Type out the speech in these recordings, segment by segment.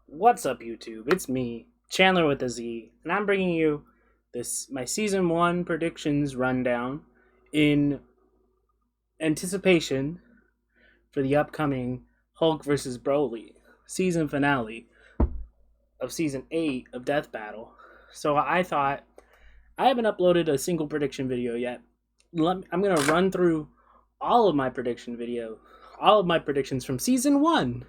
What's up, YouTube? It's me, Chandler with a Z, and I'm bringing you my season 1 predictions rundown in anticipation for the upcoming Hulk vs. Broly season finale of season 8 of Death Battle. So I thought I haven't uploaded a single prediction video yet. I'm going to run through all of my predictions from season 1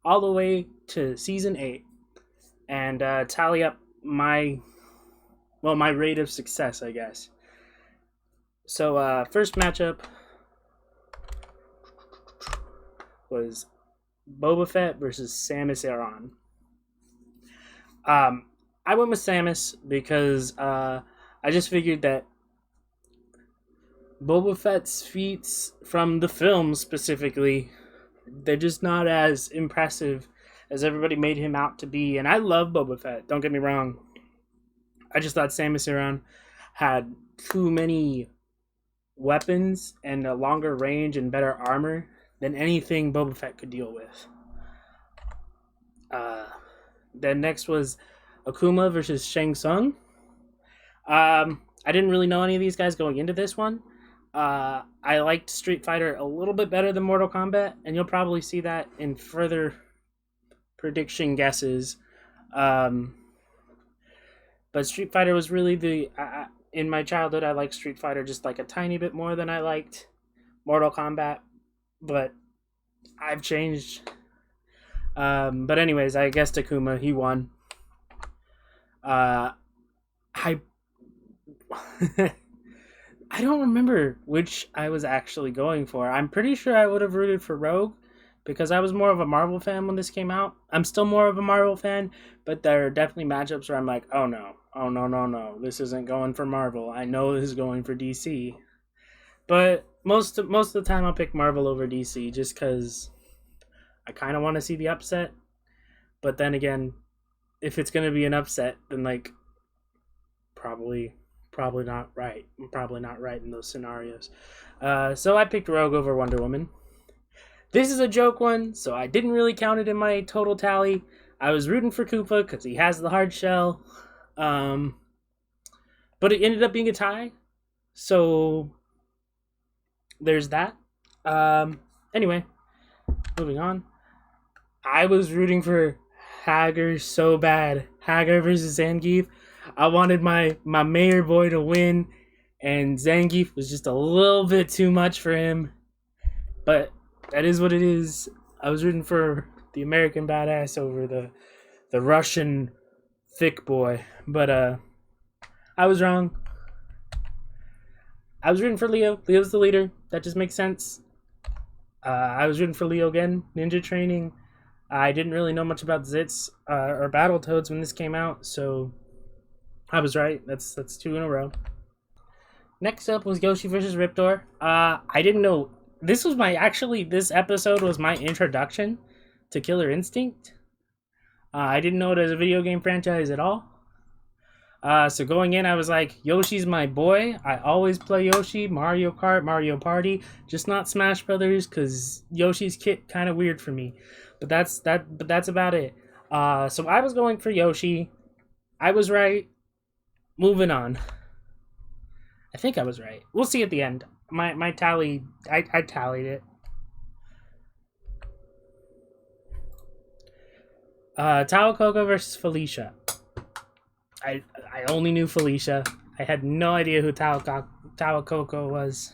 all the way to season 8 and tally up my rate of success, I guess. So first matchup was Boba Fett versus Samus Aran. I went with Samus because I just figured that Boba Fett's feats from the film specifically, they're just not as impressive as everybody made him out to be. And I love Boba Fett, don't get me wrong. I just thought Samus Aran had too many weapons and a longer range and better armor than anything Boba Fett could deal with. Then next was Akuma versus Shang Tsung. I didn't really know any of these guys going into this one. I liked Street Fighter a little bit better than Mortal Kombat, and you'll probably see that in further prediction guesses. But Street Fighter was really in my childhood, I liked Street Fighter just like a tiny bit more than I liked Mortal Kombat, but I've changed. But anyways, I guessed Akuma, he won. I I don't remember which I was actually going for. I'm pretty sure I would have rooted for Rogue because I was more of a Marvel fan when this came out. I'm still more of a Marvel fan, but there are definitely matchups where I'm like, oh no, this isn't going for Marvel. I know this is going for DC. But most of the time I'll pick Marvel over DC just because I kind of want to see the upset. But then again, if it's going to be an upset, then like probably not right. I'm probably not right in those scenarios. So I picked Rogue over Wonder Woman. This is a joke one, so I didn't really count it in my total tally. I was rooting for Koopa because he has the hard shell. But it ended up being a tie. So there's that. Anyway, moving on. I was rooting for Hager so bad. Hager versus Zangief. I wanted my mayor boy to win, and Zangief was just a little bit too much for him. But that is what it is. I was rooting for the American badass over the Russian thick boy. But I was wrong. I was rooting for Leo. Leo's the leader. That just makes sense. I was rooting for Leo again. Ninja training. I didn't really know much about Zits or Battletoads when this came out, so I was right. That's 2 in a row. Next up was Yoshi versus Riptor. I didn't know this episode was my introduction to Killer Instinct. I didn't know it as a video game franchise at all. So going in, I was like, Yoshi's my boy. I always play Yoshi, Mario Kart, Mario Party, just not Smash Brothers, because Yoshi's kit kind of weird for me. But that's about it. So I was going for Yoshi. I was right. Moving on. I think I was right. We'll see at the end. My tally, I tallied it. Tao Coco versus Felicia. I only knew Felicia. I had no idea who Tao Coco was.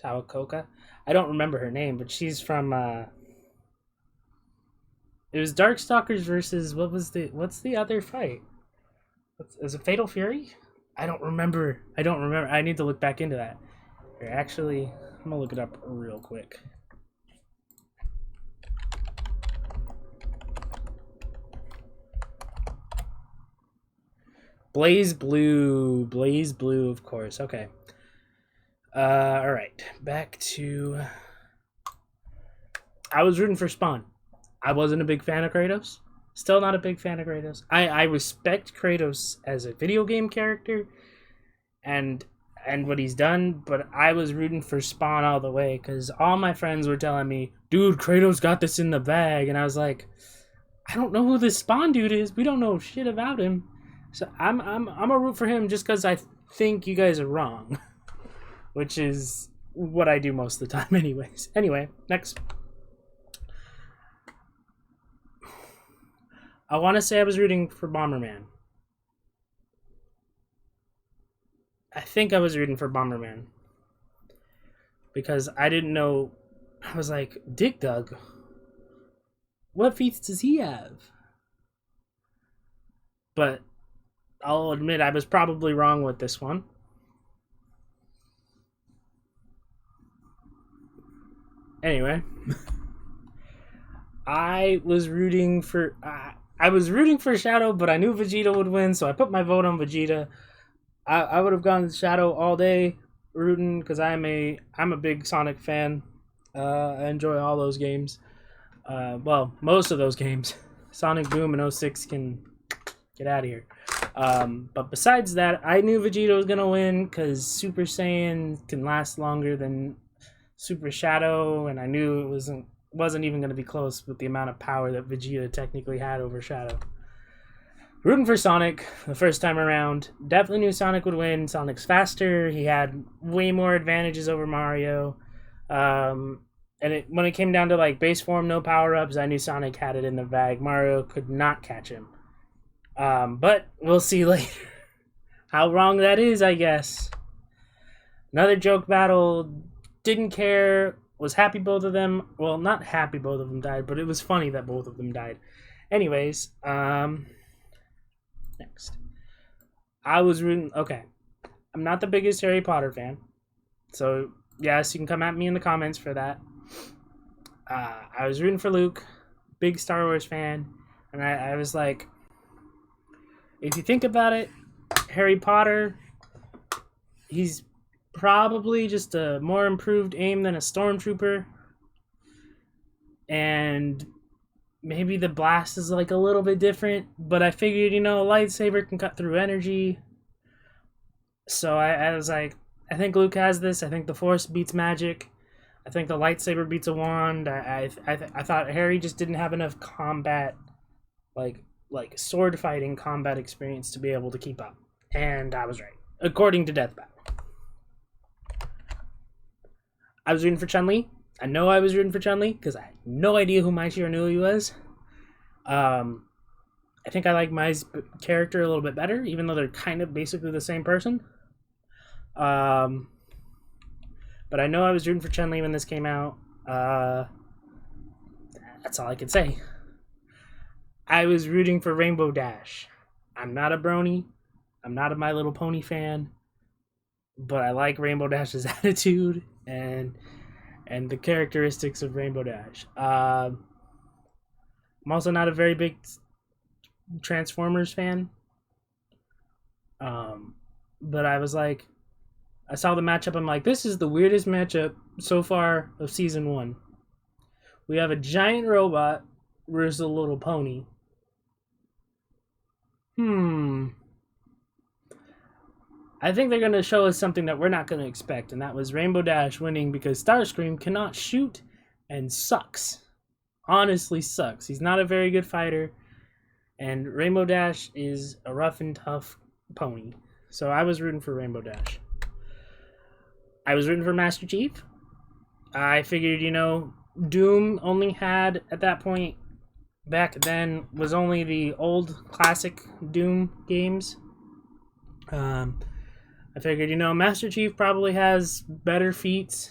Tao Coca? I don't remember her name, but she's from it was Darkstalkers versus what's the other fight? Is it Fatal Fury? I don't remember. I need to look back into that. Here, actually, I'm gonna look it up real quick. Blaze Blue, of course. Okay. All right. Back to. I was rooting for Spawn. I wasn't a big fan of Kratos. Still not a big fan of Kratos. I respect Kratos as a video game character and what he's done, but I was rooting for Spawn all the way because all my friends were telling me, dude, Kratos got this in the bag. And I was like, I don't know who this Spawn dude is. We don't know shit about him. So I'm a root for him just because I think you guys are wrong, which is what I do most of the time, anyways. Anyway, next. I want to say I was rooting for Bomberman. I think I was rooting for Bomberman because I didn't know. I was like, Dick Dug. What feats does he have? But I'll admit I was probably wrong with this one. Anyway, I was rooting for Shadow, but I knew Vegeta would win, so I put my vote on Vegeta. I would have gone Shadow all day rooting because I'm a big Sonic fan. I enjoy all those games. Well, most of those games. Sonic Boom and 06 can get out of here. But besides that, I knew Vegeta was gonna win because Super Saiyan can last longer than Super Shadow, and I knew it wasn't even gonna be close with the amount of power that Vegeta technically had over Shadow. Rooting for Sonic the first time around. Definitely knew Sonic would win. Sonic's faster. He had way more advantages over Mario. And when it came down to like base form, no power-ups, I knew Sonic had it in the bag. Mario could not catch him. But we'll see later how wrong that is, I guess. Another joke battle. Didn't care. Was happy both of them. Well, not happy both of them died, but it was funny that both of them died. Anyways, next. I was rooting... Okay. I'm not the biggest Harry Potter fan. So, yes, you can come at me in the comments for that. I was rooting for Luke. Big Star Wars fan. And I was like... If you think about it, Harry Potter... He's probably just a more improved aim than a stormtrooper. And... Maybe the blast is like a little bit different, but I figured, a lightsaber can cut through energy. So I was like, I think Luke has this. I think the Force beats magic. I think the lightsaber beats a wand. I thought Harry just didn't have enough combat, like sword fighting combat experience to be able to keep up. And I was right, according to Death Battle. I was rooting for Chun-Li. I know I was rooting for Chun-Li because I had no idea who Mai Shiranui was. I think I like Mai's character a little bit better, even though they're kind of basically the same person. But I know I was rooting for Chun-Li when this came out. That's all I can say. I was rooting for Rainbow Dash. I'm not a brony. I'm not a My Little Pony fan. But I like Rainbow Dash's attitude and the characteristics of Rainbow Dash. I'm also not a very big Transformers fan. But I was like, I saw the matchup, I'm like, this is the weirdest matchup so far of Season 1. We have a giant robot versus a little pony. I think they're going to show us something that we're not going to expect, and that was Rainbow Dash winning because Starscream cannot shoot and sucks. Honestly sucks. He's not a very good fighter, and Rainbow Dash is a rough and tough pony. So I was rooting for Rainbow Dash. I was rooting for Master Chief. I figured, Doom only had, at that point, back then, was only the old classic Doom games. I figured, Master Chief probably has better feats.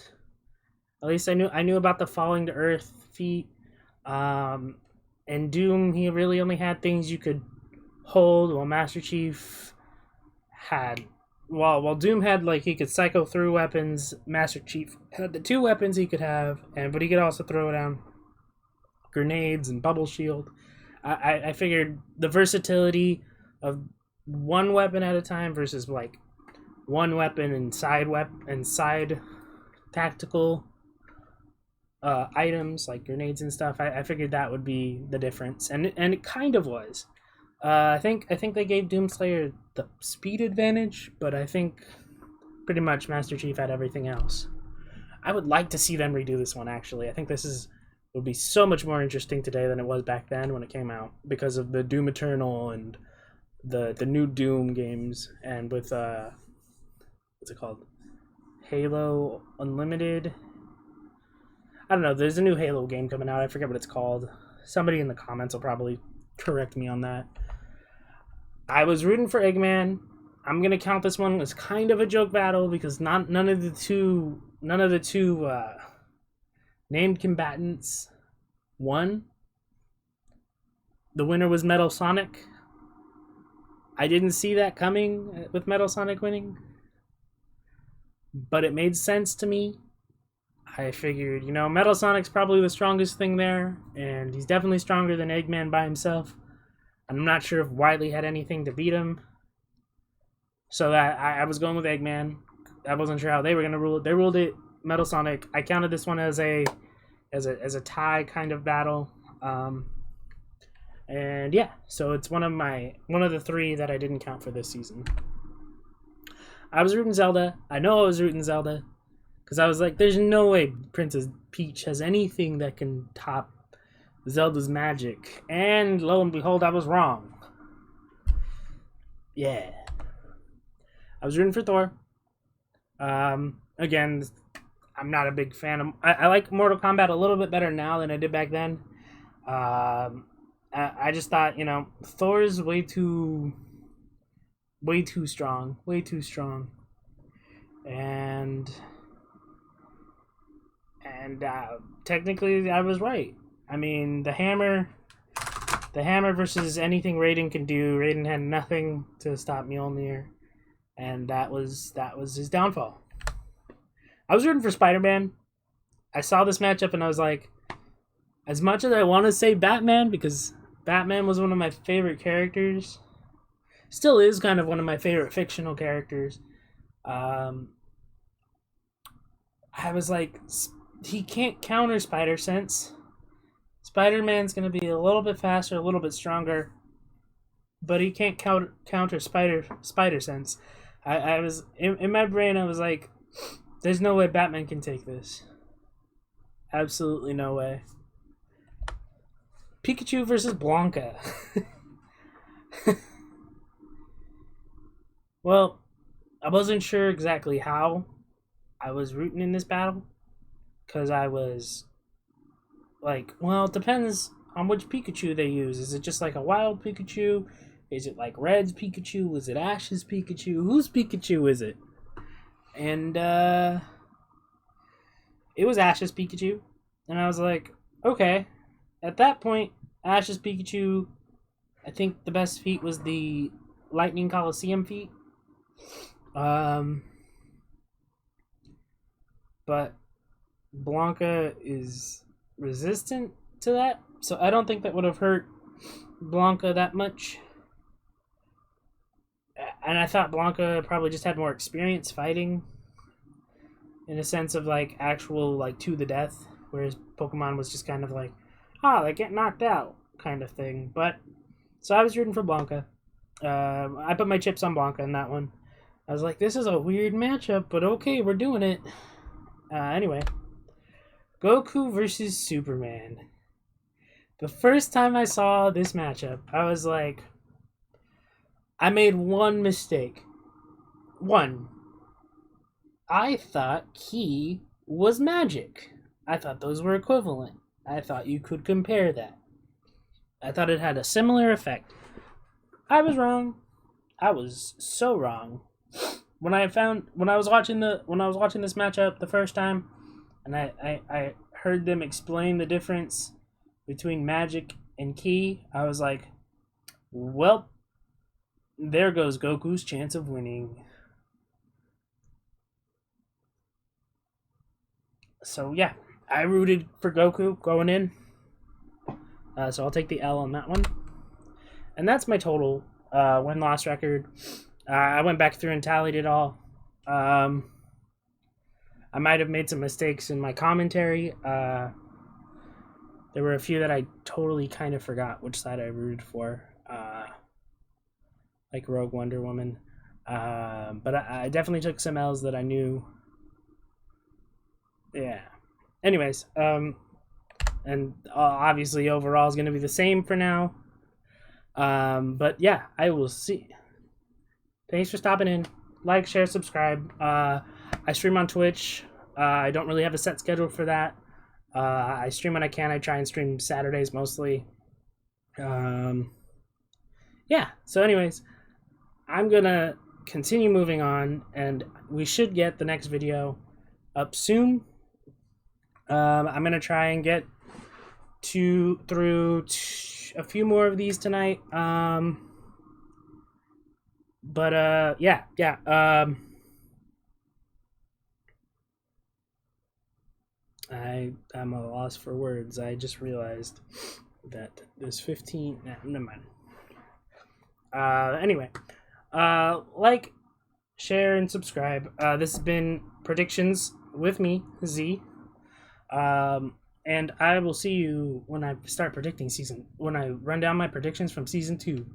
At least I knew about the falling to earth feat. And Doom, he really only had things you could hold, while Master Chief had... While Doom had, he could cycle through weapons, Master Chief had the two weapons he could have, but he could also throw down grenades and bubble shield. I figured the versatility of one weapon at a time versus, one weapon and side tactical items like grenades and stuff. I figured that would be the difference, and it kind of was. I think they gave Doomslayer the speed advantage, but I think pretty much Master Chief had everything else. I would like to see them redo this one. Actually, I think this is would be so much more interesting today than it was back then when it came out, because of the Doom Eternal and the new Doom games, and with what's it called, Halo Unlimited. I don't know. There's a new Halo game coming out. I forget what it's called. Somebody in the comments will probably correct me on that. I was rooting for Eggman. I'm gonna count this one as kind of a joke battle because none of the two named combatants won. The winner was Metal Sonic. I didn't see that coming with Metal Sonic winning, but it made sense to me. I figured, Metal Sonic's probably the strongest thing there, and he's definitely stronger than Eggman by himself. I'm not sure if Wily had anything to beat him. So that I was going with Eggman. I wasn't sure how they were going to rule it. They ruled it Metal Sonic. I counted this one as a tie kind of battle. And yeah, so it's one of the three that I didn't count for this season. I was rooting Zelda. I know I was rooting Zelda. Because I was like, there's no way Princess Peach has anything that can top Zelda's magic. And lo and behold, I was wrong. Yeah. I was rooting for Thor. Again, I'm not a big fan of... I like Mortal Kombat a little bit better now than I did back then. I just thought, Thor's way too strong. Way too strong. And technically I was right. I mean, the hammer versus anything Raiden can do. Raiden had nothing to stop Mjolnir, and that was his downfall. I was rooting for Spider-Man. I saw this matchup and I was like, as much as I want to say Batman, because Batman was one of my favorite characters, still is kind of one of my favorite fictional characters. I was like, he can't counter Spider Sense. Spider-Man's going to be a little bit faster, a little bit stronger, but he can't counter Spider Sense. I was in my brain. I was like, there's no way Batman can take this. Absolutely no way. Pikachu versus Blanca. Well, I wasn't sure exactly how I was rooting in this battle, because I was like, well, it depends on which Pikachu they use. Is it just like a wild Pikachu? Is it like Red's Pikachu? Is it Ash's Pikachu? Whose Pikachu is it? And it was Ash's Pikachu. And I was like, okay. At that point, Ash's Pikachu, I think the best feat was the Lightning Coliseum feat. But Blanca is resistant to that, so I don't think that would have hurt Blanca that much. And I thought Blanca probably just had more experience fighting, in a sense of like actual like to the death, whereas Pokemon was just kind of like, they get knocked out kind of thing. But so I was rooting for Blanca. I put my chips on Blanca in that one. I was like, this is a weird matchup, but okay, we're doing it. Anyway, Goku versus Superman. The first time I saw this matchup, I was like, I made one mistake. One. I thought Ki was magic. I thought those were equivalent. I thought you could compare that. I thought it had a similar effect. I was wrong. I was so wrong. When I was watching this matchup the first time, and I heard them explain the difference between magic and Ki, I was like, well, there goes Goku's chance of winning. So yeah, I rooted for Goku going in. So I'll take the L on that one. And that's my total win-loss record. I went back through and tallied it all. I might have made some mistakes in my commentary. There were a few that I totally kind of forgot which side I rooted for. Like Rogue Wonder Woman. But I definitely took some L's that I knew. Yeah. Anyways, and obviously overall is going to be the same for now. But yeah, I will see. Thanks for stopping in. Like, share, subscribe. I stream on Twitch. I don't really have a set schedule for that. I stream when I can. I try and stream Saturdays mostly. Yeah, so anyways, I'm gonna continue moving on, and we should get the next video up soon. I'm gonna try and get through a few more of these tonight. Yeah. I'm a loss for words. I just realized that there's 15. Nah, never mind. Anyway, like, share, and subscribe. This has been Predictions with me, Z. And I will see you when I start predicting when I run down my predictions from season 2.